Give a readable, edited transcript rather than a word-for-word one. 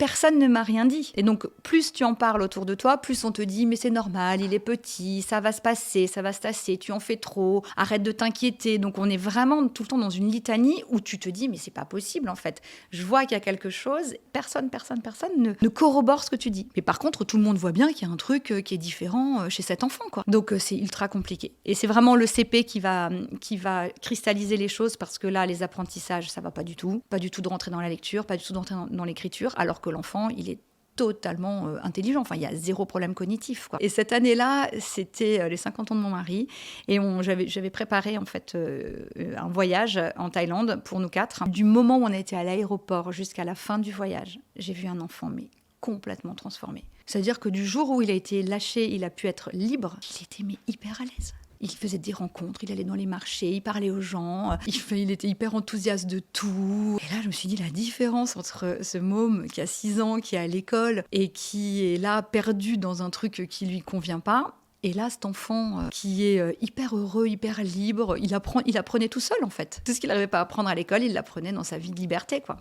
personne ne m'a rien dit. Et donc, plus tu en parles autour de toi, plus on te dit, mais c'est normal, il est petit, ça va se passer, ça va se tasser, tu en fais trop, arrête de t'inquiéter. Donc, on est vraiment tout le temps dans une litanie où tu te dis, mais c'est pas possible en fait. Je vois qu'il y a quelque chose, personne ne corrobore ce que tu dis. Mais par contre, tout le monde voit bien qu'il y a un truc qui est différent chez cet enfant, quoi. Donc, c'est ultra compliqué. Et c'est vraiment le CP qui va cristalliser les choses parce que là, les apprentissages, ça va pas du tout. Pas du tout de rentrer dans la lecture, pas du tout de rentrer dans l'écriture, alors que l'enfant, il est totalement intelligent. Enfin, il y a zéro problème cognitif, quoi. Et cette année-là, c'était les 50 ans de mon mari. Et j'avais préparé, en fait, un voyage en Thaïlande pour nous 4. Du moment où on a été à l'aéroport jusqu'à la fin du voyage, j'ai vu un enfant, mais complètement transformé. C'est-à-dire que du jour où il a été lâché, il a pu être libre, il était mais hyper à l'aise. Il faisait des rencontres, il allait dans les marchés, il parlait aux gens, il était hyper enthousiaste de tout. Et là, je me suis dit, la différence entre ce môme qui a 6 ans, qui est à l'école et qui est là, perdu dans un truc qui lui convient pas, et là, cet enfant qui est hyper heureux, hyper libre, il apprenait tout seul, en fait. Tout ce qu'il n'arrivait pas à apprendre à l'école, il l'apprenait dans sa vie de liberté, quoi.